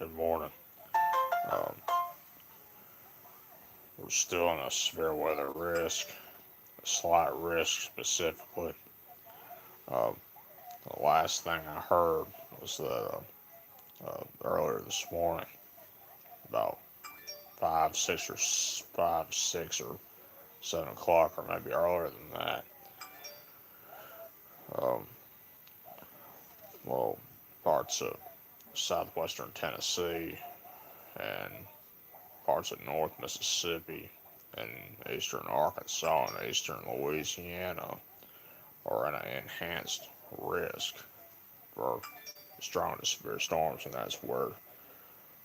Good morning. Um, we're still in a severe weather risk, a slight risk specifically. Um, the last thing I heard was that earlier this morning, about 7 o'clock, or maybe earlier than that. Um, well, parts of southwestern Tennessee and parts of North Mississippi and eastern Arkansas and eastern Louisiana are in an enhanced risk for strong to severe storms, and that's where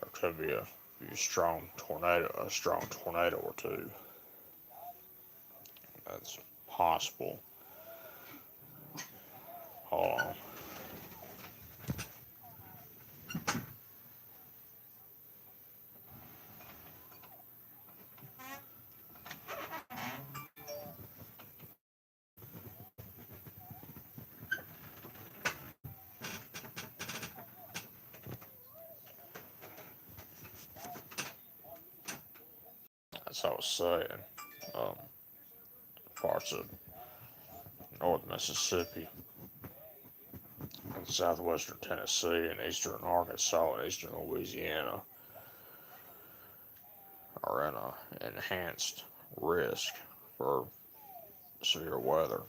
there could be a strong tornado or two. That's possible. Hold on. As I was saying, um, parts of North Mississippi and southwestern Tennessee and eastern Arkansas and eastern Louisiana are in an enhanced risk for severe weather,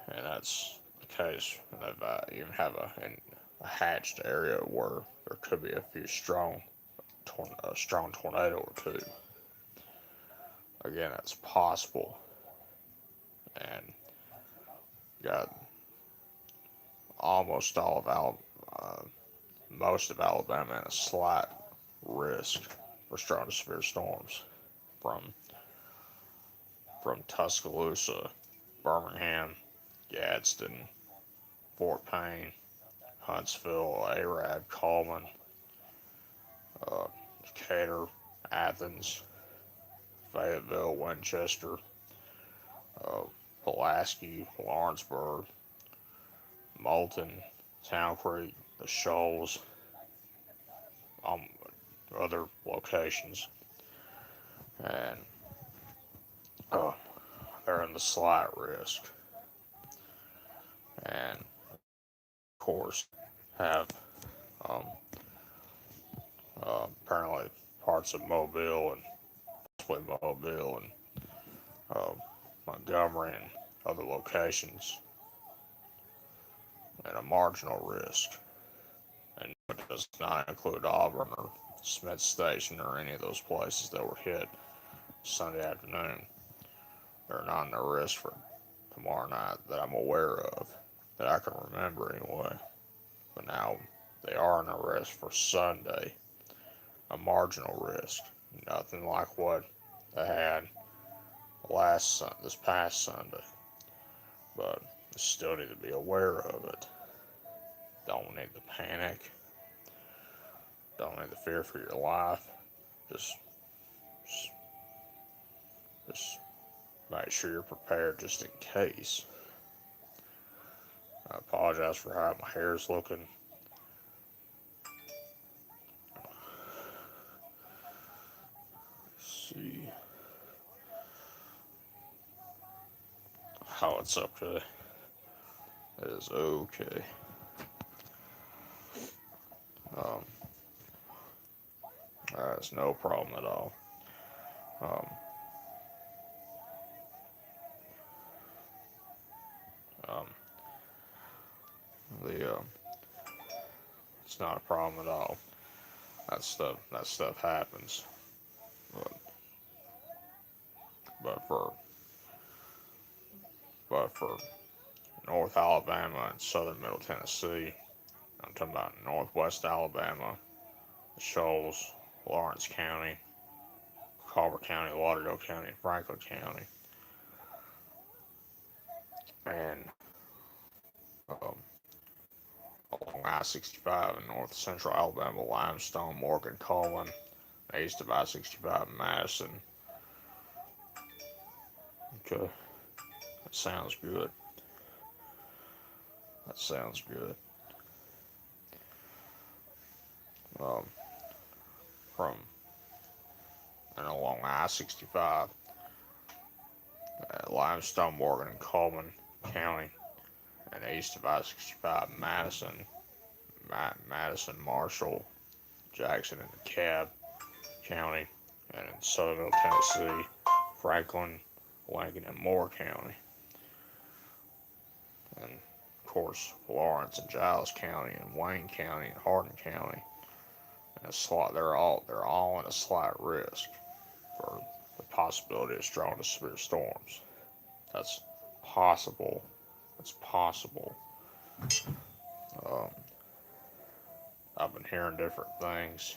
and that's the case. They've even have a hatched area where there could be a few a strong tornado or two. Again, it's possible, and got almost all of most of Alabama in a slight risk for strong to severe storms from Tuscaloosa, Birmingham, Gadsden, Fort Payne, Huntsville, Arab, Coleman, uh, Decatur, Athens, Fayetteville, Winchester, uh, Pulaski, Lawrenceburg, Moulton, Town Creek, the Shoals, um, other locations, and uh, they're in the slight risk, and of course have um, apparently parts of Mobile and possibly Mobile and uh, Montgomery and other locations at a marginal risk, and it does not include Auburn or Smith Station or any of those places that were hit Sunday afternoon. They're not in the risk for tomorrow night that I'm aware of, that I can remember anyway. But now they are in a risk for Sunday, a marginal risk. Nothing like what they had this past Sunday. But you still need to be aware of it. Don't need to panic. Don't need to fear for your life. Just, just, just make sure you're prepared just in case. I apologize for how my hair is looking. Let's see how it's okay. It is okay. Um, that's no problem at all. Um, um, the it's not a problem at all. That stuff happens. But but for but for North Alabama and southern Middle Tennessee, I'm talking about Northwest Alabama, the Shoals, Lawrence County, Culver County, Lauderdale County, Franklin County, and um, along I-65 in north central Alabama, Limestone, Morgan, Coleman, east of I-65 in Madison. Okay, that sounds good. That sounds good. Um, from and along I-65 at Limestone, Morgan, and Coleman County, and east of I-65 Madison, Marshall, Jackson, and DeKalb County, and in Somerville, Tennessee, Franklin, Lincoln, and Moore County, and of course Lawrence and Giles County, and Wayne County, and Hardin County. And they're all in a slight risk for the possibility of strong to severe storms. That's possible. It's possible. Um, I've been hearing different things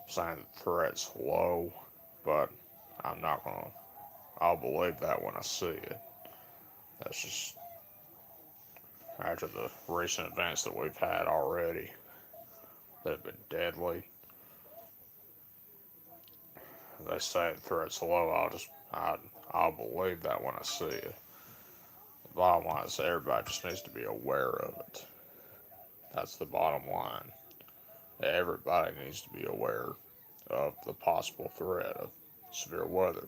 saying the threat's low, but I'm not gonna. I'll believe that when I see it. That's just after the recent events that we've had already that have been deadly. They say the threat's low. I'll believe that when I see it. The bottom line is everybody just needs to be aware of it. That's the bottom line. Everybody needs to be aware of the possible threat of severe weather.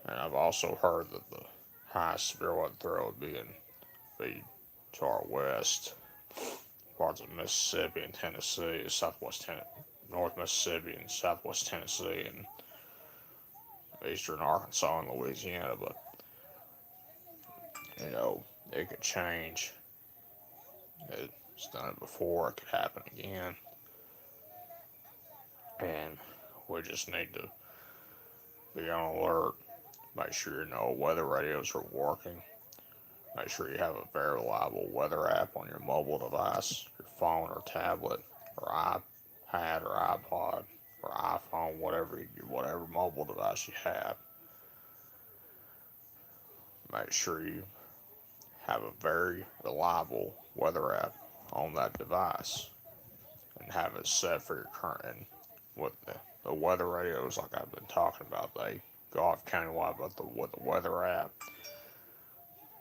And I've also heard that the highest severe weather threat would be to our west, parts of Mississippi and Tennessee, North Mississippi and Southwest Tennessee, and eastern Arkansas and Louisiana. But it could change. It's done it before. It could happen again, and we just need to be on alert. Make sure your weather radios are working. Make sure you have a very reliable weather app on your mobile device, your phone or tablet, or iPad or iPod or iPhone, whatever mobile device you have. Make sure you have a very reliable weather app on that device and have it set for your current. And with the weather radios, like I've been talking about, they go off countywide with the weather app.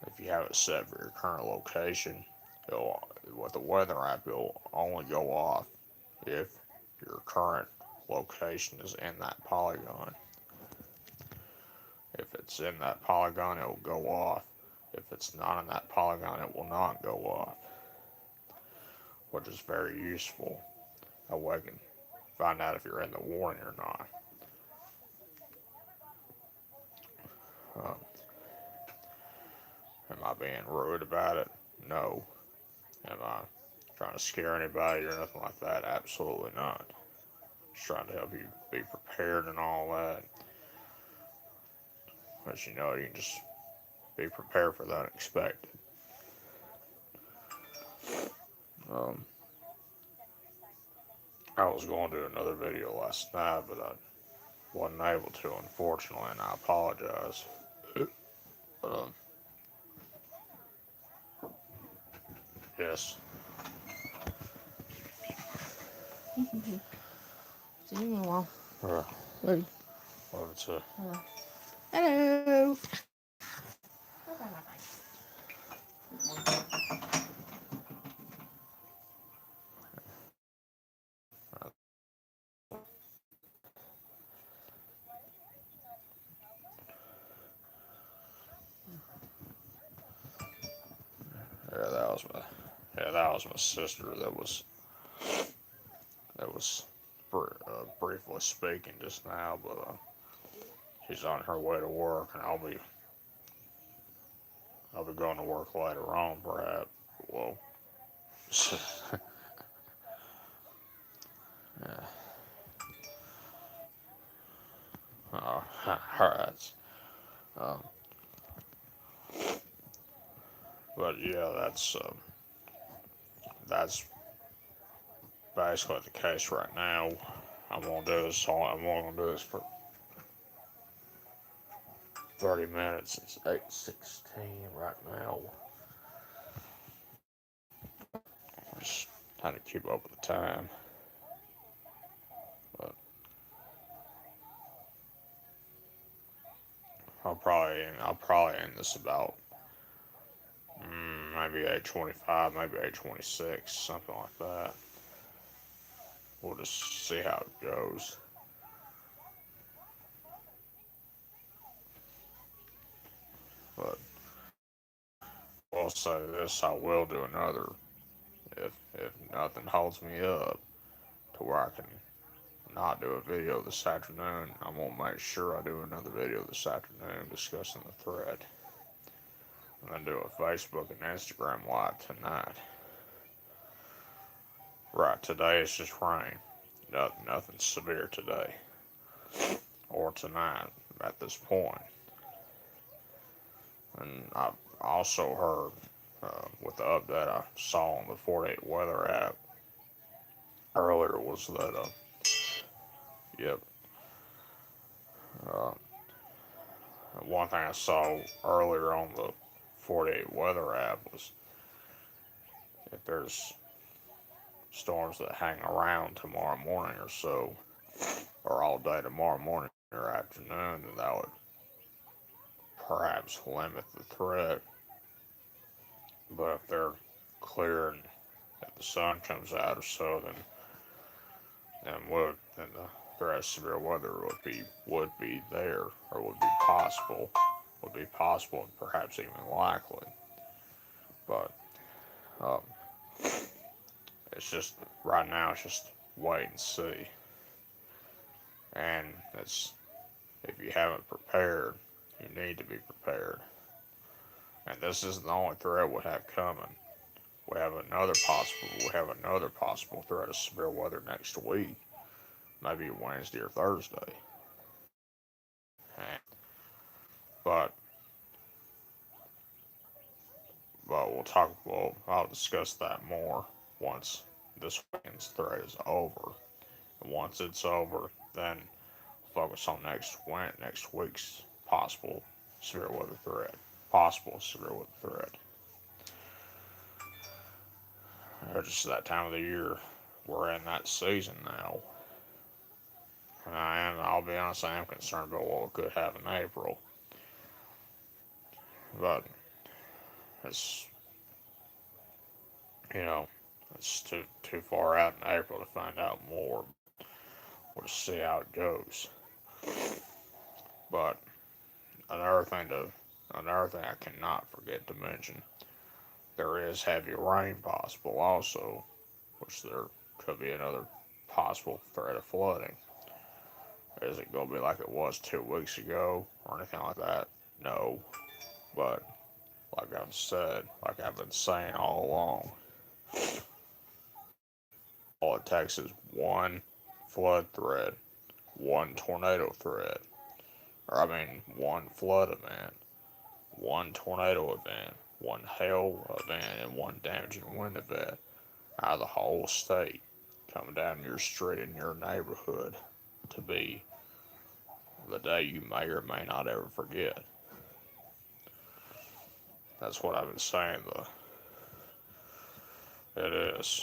If you have it set for your current location, with the weather app, it'll only go off if your current location is in that polygon. If it's in that polygon, it will go off. If it's not in that polygon, it will not go off, which is very useful. That way you can find out if you're in the warning or not. Um, am I being rude about it? No. Am I trying to scare anybody or nothing like that? Absolutely not. Just trying to help you be prepared and all that. But you can just be prepared for the unexpected. I was going to do another video last night, but I wasn't able to, unfortunately, and I apologize. Um, yes. Well, Hey. Well, it's a. hello. That was my sister. That was briefly speaking just now, but she's on her way to work, and I'll be going to work later on, perhaps. Well, yeah. All right. Um, but yeah, that's basically the case right now. I'm gonna do this. I'm gonna do this for 30 minutes. It's 8:16 right now. Just trying to keep up with the time. But I'll probably end this about maybe 8:25, maybe 8:26, something like that. we'll just see how it goes. But I'll say this: I will do another if nothing holds me up to where I can not do a video this afternoon. I'm gonna make sure I do another video this afternoon discussing the thread. I'm gonna do a Facebook and Instagram live tonight. Right, today it's just rain. Nothing severe today or tonight at this point. And I also heard with the update I saw on the 48 weather app earlier was that, yep, uh, one thing I saw earlier on the 48 weather app was if there's storms that hang around tomorrow morning or so, or all day tomorrow morning or afternoon, then that would perhaps limit the threat. But if they're clear and if the sun comes out or so, then the threat of severe weather would be there, or would be possible and perhaps even likely. But um, it's just right now it's just wait and see. And it's if you haven't prepared, you need to be prepared. And this isn't the only threat we have coming. We have another possible threat of severe weather next week, maybe Wednesday or Thursday. But I'll discuss that more once this weekend's threat is over. And once it's over, then focus on next week's possible severe weather threat. Possible severe weather threat. Just that time of the year, we're in that season now. And I'll be honest, I am concerned about what we could have in April. But it's, you know, it's too far out in April to find out more. We'll just see how it goes. But another thing I cannot forget to mention, there is heavy rain possible also, which there could be another possible threat of flooding. Is it going to be like it was 2 weeks ago or anything like that? No. But like I've been saying all along, all it takes is one flood threat, one tornado threat, one flood event, one tornado event, one hail event, and one damaging wind event out of the whole state coming down your street in your neighborhood to be the day you may or may not ever forget. That's what I've been saying, though. It is.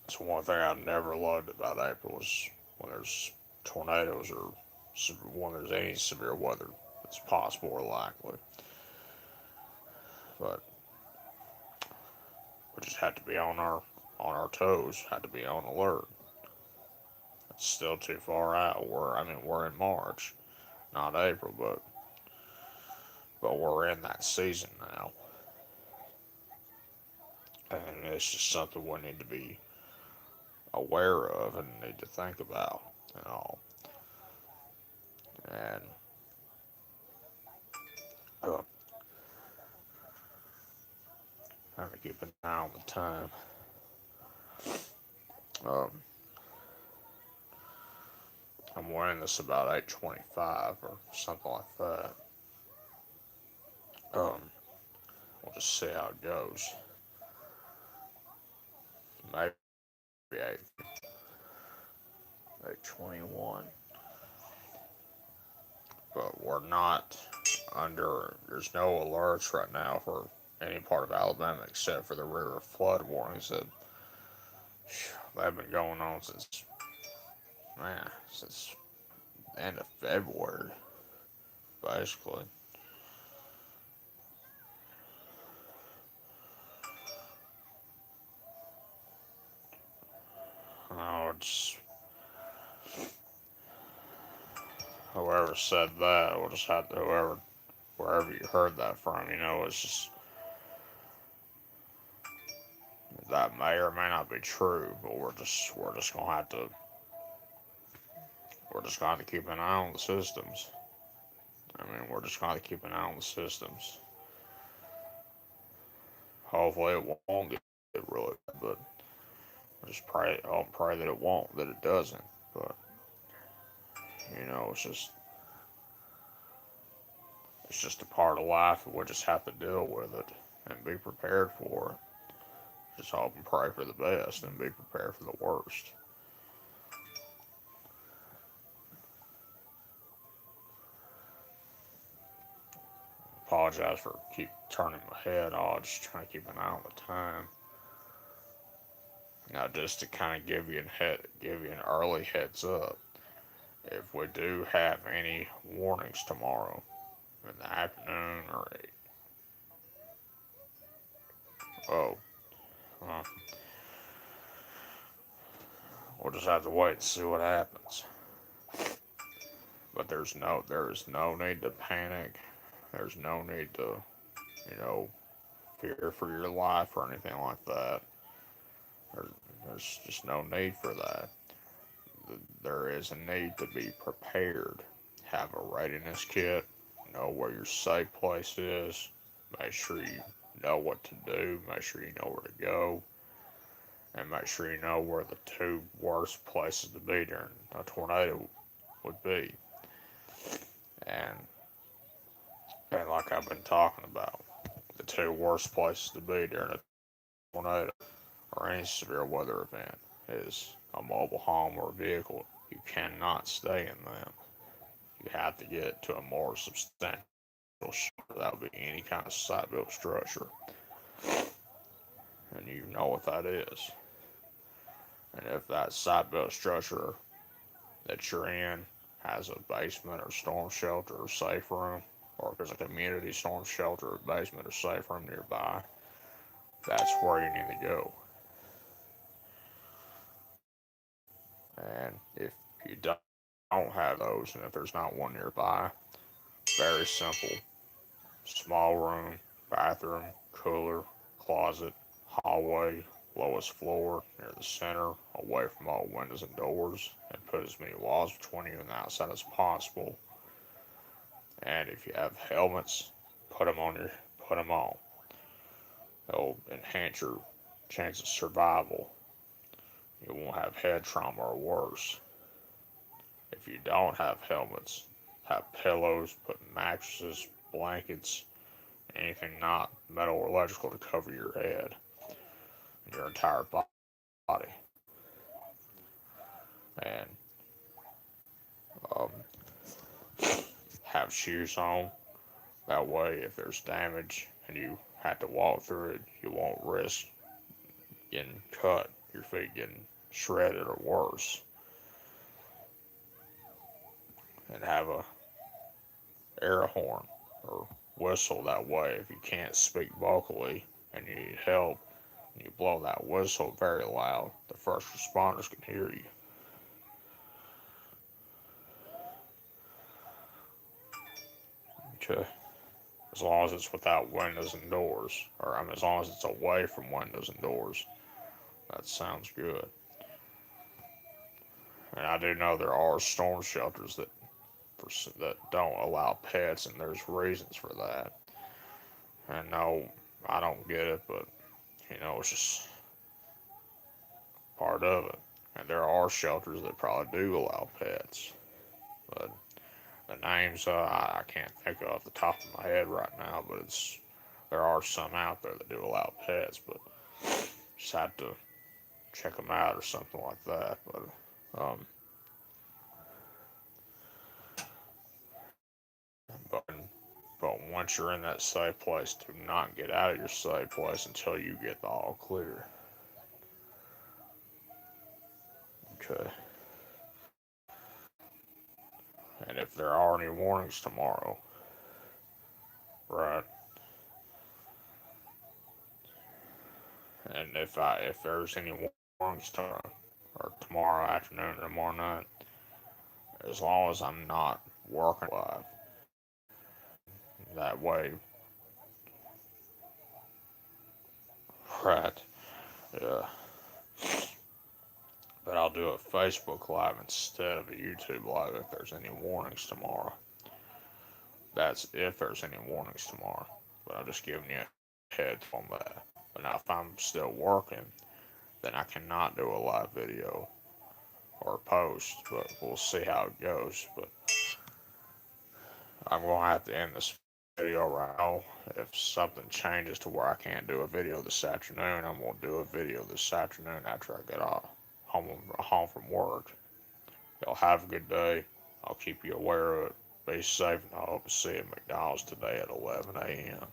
It's one thing I've never loved about April is when there's tornadoes or when there's any severe weather that's possible or likely. But we just have to be on our toes, have to be on alert. It's still too far out. We're in March, not April, but we're in that season now. And it's just something we need to be aware of and need to think about and all. And trying to keep an eye on the time. I'm wearing this about 8:25 or something like that. We'll just see how it goes. Maybe 8:21. But we're not there's no alerts right now for any part of Alabama except for the river flood warnings that they've been going on since the end of February, basically. it's whoever said that, we'll just have to wherever you heard that from, it's just that may or may not be true, but we're just gonna have to keep an eye on the systems. I mean, we're just gonna have to keep an eye on the systems. Hopefully, it won't get really bad, but I'll pray that it won't, that it doesn't. But it's just a part of life, and we just have to deal with it and be prepared for it. Just hope and pray for the best and be prepared for the worst. Apologize for keep turning my head off, just trying to keep an eye on the time. Now, just to kind of give you an early heads up, if we do have any warnings tomorrow in the afternoon or oh, uh, we'll just have to wait and see what happens. But there is no need to panic. There's no need to, fear for your life or anything like that. There's just no need for that. There is a need to be prepared. Have a readiness kit. Know where your safe place is. Make sure you know what to do. Make sure you know where to go. And make sure you know where the two worst places to be during a tornado would be. And like I've been talking about, the two worst places to be during a tornado or any severe weather event is a mobile home or vehicle. You cannot stay in them. You have to get to a more substantial shelter. That would be any kind of site-built structure. And you know what that is. And if that site-built structure that you're in has a basement or storm shelter or safe room, or if there's a community storm shelter or basement or safe room nearby, that's where you need to go. And if you don't have those, and if there's not one nearby, very simple. Small room, bathroom, cooler, closet, hallway, lowest floor, near the center, away from all windows and doors, and put as many walls between you and the outside as possible. And if you have helmets, put them on. They'll enhance your chance of survival. You won't have head trauma or worse. If you don't have helmets, have pillows, put mattresses, blankets, anything not metal or electrical to cover your head and your entire body. And um, have shoes on. That way, if there's damage and you have to walk through it, you won't risk getting cut, your feet getting shredded or worse. And have a air horn or whistle. That way, if you can't speak vocally and you need help, and you blow that whistle very loud, the first responders can hear you. Okay. As long as it's without windows and doors, or as long as it's away from windows and doors, that sounds good. And I do know there are storm shelters that don't allow pets, and there's reasons for that. And no, I don't get it, but it's just part of it. And there are shelters that probably do allow pets, but the names I can't think of off the top of my head right now. But there are some out there that do allow pets, but just have to check them out or something like that. Um, but but once you're in that safe place, do not get out of your safe place until you get the all clear. Okay. And if there are any warnings tomorrow, right? And if there's any warnings tomorrow, or tomorrow afternoon or tomorrow night, as long as I'm not working live. That way, right? Yeah. But I'll do a Facebook Live instead of a YouTube Live if there's any warnings tomorrow. That's if there's any warnings tomorrow. But I'm just giving you a head on that. But now if I'm still working, then I cannot do a live video or post. But we'll see how it goes. But I'm going to have to end this video right now. If something changes to where I can't do a video this afternoon, I'm going to do a video this afternoon after I get home from work. Y'all have a good day. I'll keep you aware of it. Be safe, and I hope to see you at McDonald's today at 11 a.m.